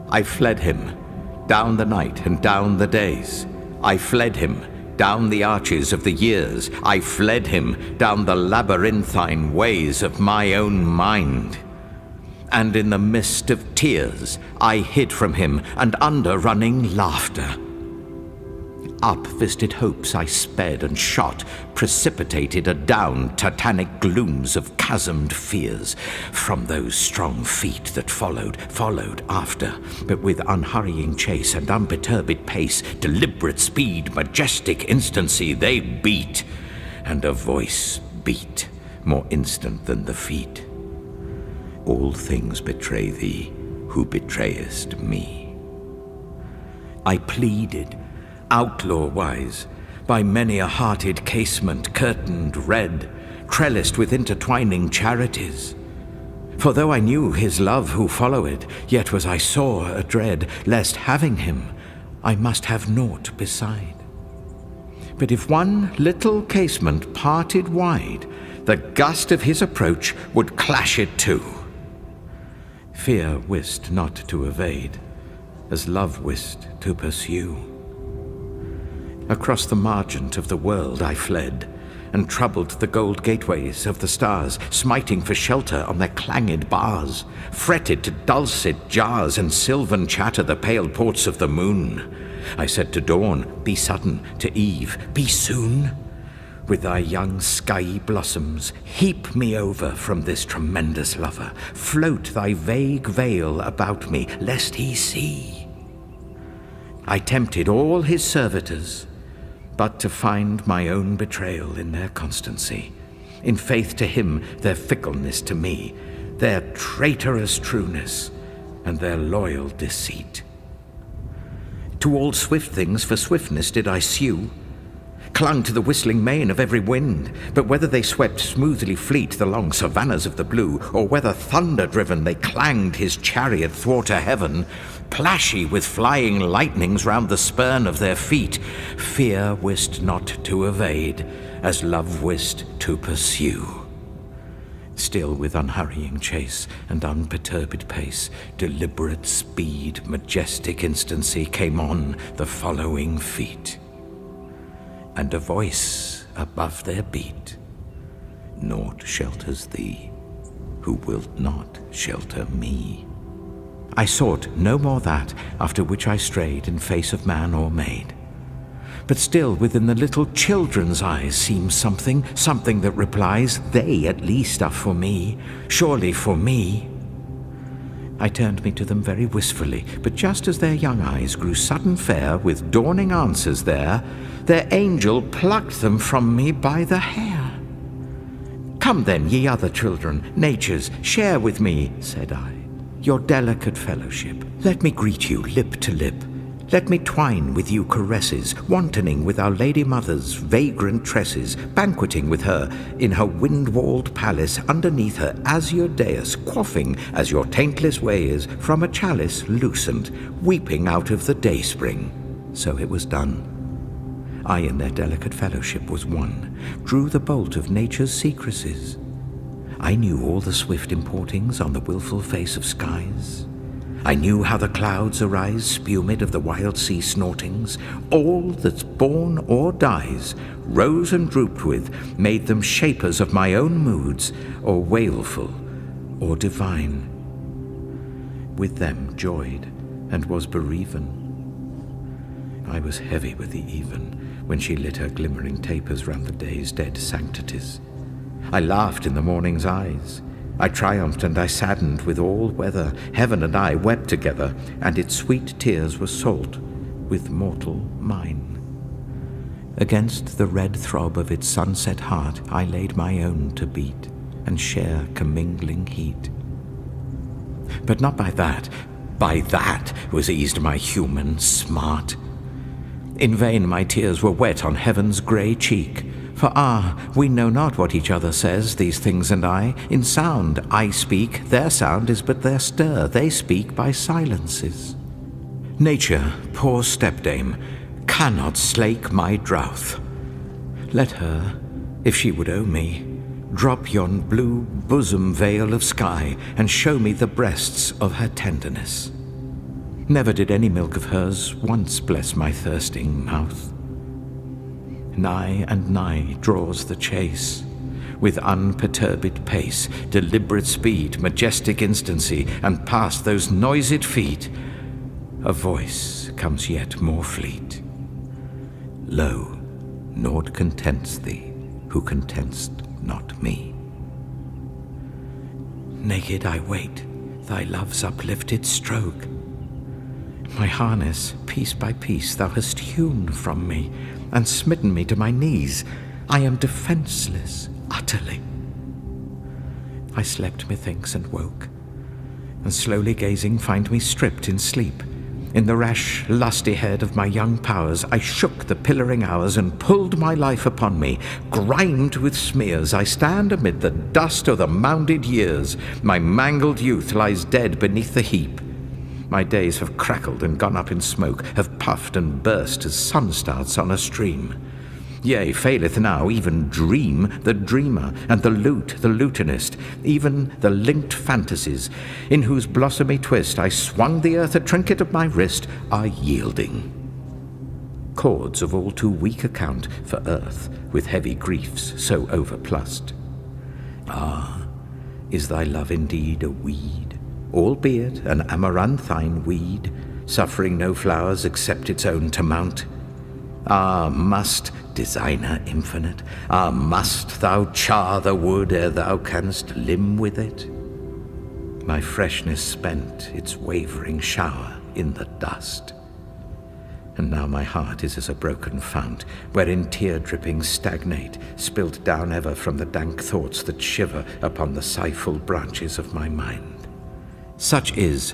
I fled him, down the night and down the days. I fled him, down the arches of the years. I fled him, down the labyrinthine ways of my own mind. And in the mist of tears, I hid from him, and under running laughter. Up visited hopes I sped and shot, precipitated adown titanic glooms of chasmed fears. From those strong feet that followed after, but with unhurrying chase and unperturbed pace, deliberate speed, majestic instancy, they beat, and a voice beat, more instant than the feet. All things betray thee, who betrayest me. I pleaded, outlaw-wise, by many a hearted casement curtained red, trellised with intertwining charities. For though I knew his love who followed, yet was I sore adread, lest having him, I must have naught beside. But if one little casement parted wide, the gust of his approach would clash it to. Fear wist not to evade, as love wist to pursue. Across the margent of the world I fled, and troubled the gold gateways of the stars, smiting for shelter on their clanged bars, fretted to dulcet jars and sylvan chatter the pale ports of the moon. I said to dawn, be sudden, to eve, be soon. With thy young skyey blossoms, heap me over from this tremendous lover. Float thy vague veil about me, lest he see. I tempted all his servitors, but to find my own betrayal in their constancy, in faith to him, their fickleness to me, their traitorous trueness, and their loyal deceit. To all swift things for swiftness did I sue, clung to the whistling mane of every wind, but whether they swept smoothly fleet the long savannas of the blue, or whether thunder-driven they clanged his chariot thwart a heaven, plashy with flying lightnings round the spurn of their feet, fear wist not to evade, as love wist to pursue. Still with unhurrying chase and unperturbed pace, deliberate speed, majestic instancy came on the following feet. And a voice above their beat, naught shelters thee, who wilt not shelter me. I sought no more that, after which I strayed in face of man or maid. But still within the little children's eyes seems something that replies, they at least are for me, surely for me. I turned me to them very wistfully, but just as their young eyes grew sudden fair with dawning answers there, their angel plucked them from me by the hair. Come then, ye other children, natures, share with me, said I, your delicate fellowship. Let me greet you lip to lip. Let me twine with you caresses, wantoning with our Lady Mother's vagrant tresses, banqueting with her in her wind-walled palace, underneath her azure dais, quaffing, as your taintless way is, from a chalice lucent, weeping out of the dayspring. So it was done. I in their delicate fellowship was one, drew the bolt of nature's secrecies. I knew all the swift importings on the wilful face of skies. I knew how the clouds arise, spumid of the wild sea snortings. All that's born or dies, rose and drooped with, made them shapers of my own moods, or wailful, or divine. With them joyed, and was bereaven. I was heavy with the even, when she lit her glimmering tapers round the day's dead sanctities. I laughed in the morning's eyes. I triumphed and I saddened with all weather. Heaven and I wept together, and its sweet tears were salt with mortal mine. Against the red throb of its sunset heart I laid my own to beat, and share commingling heat. But not by that was eased my human smart. In vain my tears were wet on heaven's grey cheek, for we know not what each other says, these things and I. In sound I speak, their sound is but their stir, they speak by silences. Nature, poor stepdame, cannot slake my drouth. Let her, if she would owe me, drop yon blue bosom veil of sky, and show me the breasts of her tenderness. Never did any milk of hers once bless my thirsting mouth. Nigh and nigh draws the chase, with unperturbed pace, deliberate speed, majestic instancy, and past those noised feet, a voice comes yet more fleet. Lo, naught contents thee, who content'st not me. Naked I wait thy love's uplifted stroke. My harness, piece by piece, thou hast hewn from me, and smitten me to my knees. I am defenseless, utterly. I slept, methinks, and woke, and slowly gazing find me stripped in sleep. In the rash, lusty head of my young powers, I shook the pillaring hours and pulled my life upon me. Grimed with smears, I stand amid the dust of the mounded years. My mangled youth lies dead beneath the heap. My days have crackled and gone up in smoke, have puffed and burst as sun starts on a stream. Yea, faileth now even dream the dreamer, and the lute the lutanist, even the linked fantasies, in whose blossomy twist I swung the earth a trinket of my wrist, are yielding. Chords of all too weak account for earth, with heavy griefs so overplussed. Ah, is thy love indeed a weed, albeit an amaranthine weed, suffering no flowers except its own to mount? Ah, must, designer infinite, ah, must thou char the wood ere thou canst limn with it? My freshness spent its wavering shower in the dust, and now my heart is as a broken fount, wherein tear-drippings stagnate, spilt down ever from the dank thoughts that shiver upon the sighful branches of my mind. Such is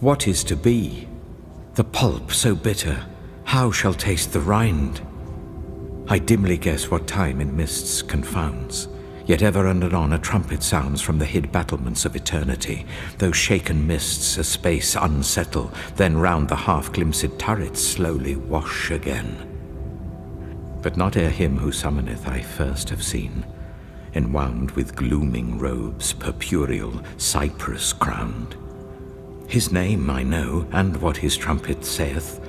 what is to be. The pulp so bitter, how shall taste the rind? I dimly guess what time in mists confounds, yet ever and anon a trumpet sounds from the hid battlements of eternity. Those shaken mists a space unsettle, then round the half-glimpsed turrets slowly wash again. But not ere him who summoneth I first have seen, enwound with glooming robes, purpureal, cypress-crowned. His name I know, and what his trumpet saith.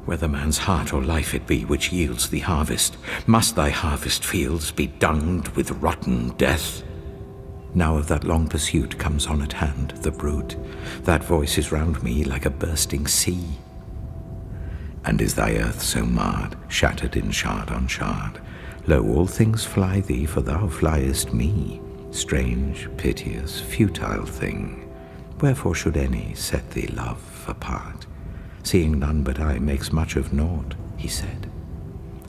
Whether man's heart or life it be which yields thee harvest, must thy harvest fields be dunged with rotten death? Now of that long pursuit comes on at hand the bruit. That voice is round me like a bursting sea. And is thy earth so marred, shattered in shard on shard? Lo, all things fly thee, for thou fliest me. Strange, piteous, futile thing, wherefore should any set thee love apart? Seeing none but I makes much of naught, he said,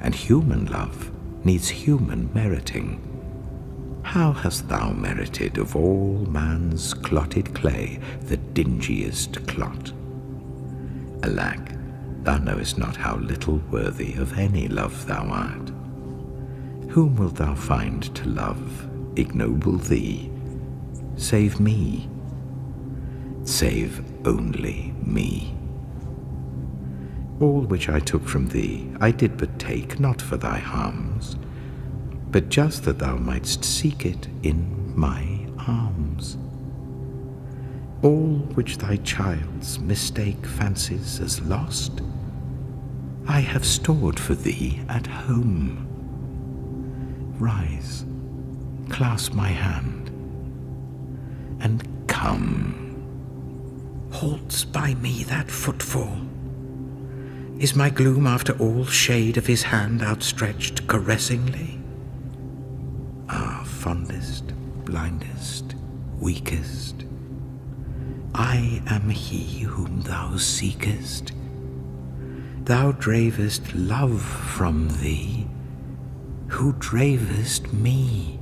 and human love needs human meriting. How hast thou merited of all man's clotted clay the dingiest clot? Alack, thou knowest not how little worthy of any love thou art. Whom wilt thou find to love, ignoble thee, save me? Save only me. All which I took from thee I did but take, not for thy harms, but just that thou mightst seek it in my arms. All which thy child's mistake fancies as lost, I have stored for thee at home. Rise, clasp my hand, and come. Halts by me that footfall. Is my gloom after all shade of his hand outstretched caressingly? Ah, fondest, blindest, weakest, I am he whom thou seekest. Thou dravest love from thee, who dravest me.